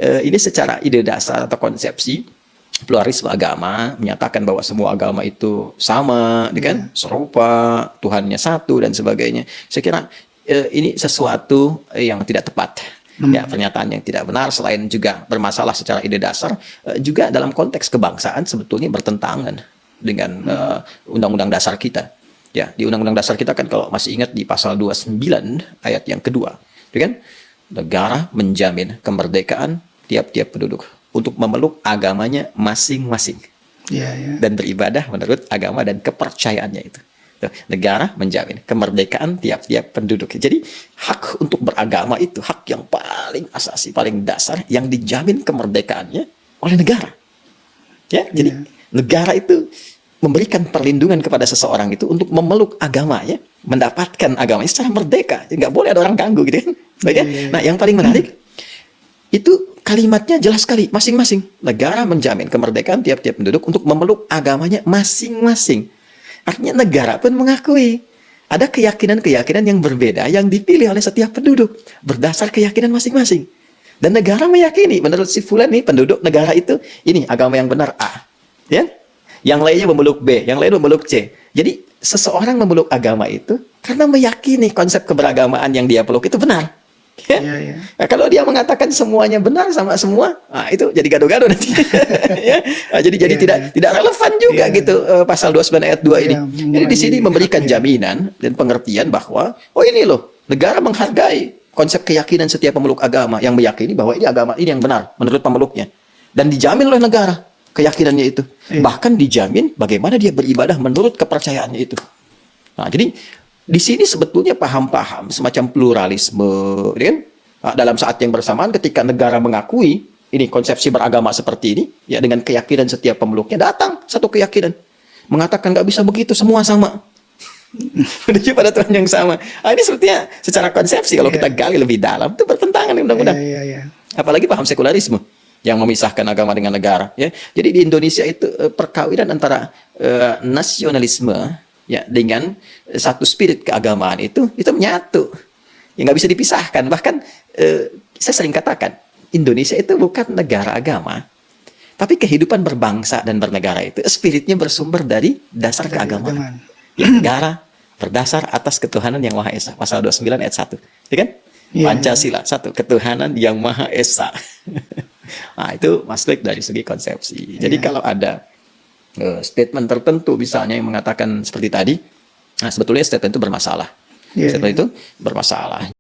ini secara ide dasar atau konsepsi pluralisme agama menyatakan bahwa semua agama itu sama, kan, serupa, Tuhannya satu dan sebagainya. Saya kira ini sesuatu yang tidak tepat. Ya, pernyataan yang tidak benar, selain juga bermasalah secara ide dasar, juga dalam konteks kebangsaan sebetulnya bertentangan dengan undang-undang dasar kita. Ya, di undang-undang dasar kita kan kalau masih ingat di pasal 29 ayat yang kedua, kan, negara menjamin kemerdekaan tiap-tiap penduduk untuk memeluk agamanya masing-masing dan beribadah menurut agama dan kepercayaannya itu. Negara menjamin kemerdekaan tiap-tiap penduduk. Jadi hak untuk beragama itu hak yang paling asasi, paling dasar yang dijamin kemerdekaannya oleh negara. Ya, jadi negara itu memberikan perlindungan kepada seseorang itu untuk memeluk agamanya, mendapatkan agamanya secara merdeka. Nggak boleh ada orang ganggu gitu kan. Nah, yang paling menarik itu kalimatnya jelas sekali, masing-masing. Negara menjamin kemerdekaan tiap-tiap penduduk untuk memeluk agamanya masing-masing. Artinya negara pun mengakui ada keyakinan-keyakinan yang berbeda yang dipilih oleh setiap penduduk berdasar keyakinan masing-masing. Dan negara meyakini menurut si fulan nih penduduk negara itu ini agama yang benar A, ya. Yang lainnya memeluk B, yang lain memeluk C. Jadi seseorang memeluk agama itu karena meyakini konsep keberagamaan yang dia peluk itu benar. Ya? Nah, kalau dia mengatakan semuanya benar sama semua, nah, itu jadi gaduh-gaduh nanti. Ya? Nah, jadi tidak relevan juga gitu pasal 29 ayat 2 ini. Jadi di sini memberikan jaminan dan pengertian bahwa oh ini loh, negara menghargai konsep keyakinan setiap pemeluk agama yang meyakini bahwa ini agama ini yang benar menurut pemeluknya. Dan dijamin oleh negara keyakinannya itu. Bahkan dijamin bagaimana dia beribadah menurut kepercayaannya itu. Nah, jadi di sini sebetulnya paham-paham semacam pluralisme, kan? Nah, dalam saat yang bersamaan ketika negara mengakui ini konsepsi beragama seperti ini, ya dengan keyakinan setiap pemeluknya datang satu keyakinan mengatakan nggak bisa begitu, semua sama. Menuju pada Tuhan yang sama. Nah, ini sebetulnya secara konsepsi kalau kita gali lebih dalam itu bertentangan dengan undang-undang. Apalagi paham sekularisme yang memisahkan agama dengan negara. Ya, jadi di Indonesia itu perkawinan antara nasionalisme ya dengan satu spirit keagamaan itu menyatu, ya nggak bisa dipisahkan. Bahkan saya sering katakan Indonesia itu bukan negara agama, tapi kehidupan berbangsa dan bernegara itu spiritnya bersumber dari dasar keagamaan. Ya, negara berdasar atas ketuhanan yang Maha Esa, pasal 29 ayat 1, ya kan? Pancasila satu, ketuhanan yang Maha Esa. Nah, itu masuk dari segi konsepsi. Jadi kalau ada statement tertentu misalnya yang mengatakan seperti tadi, nah sebetulnya statement itu bermasalah. Statement itu bermasalah.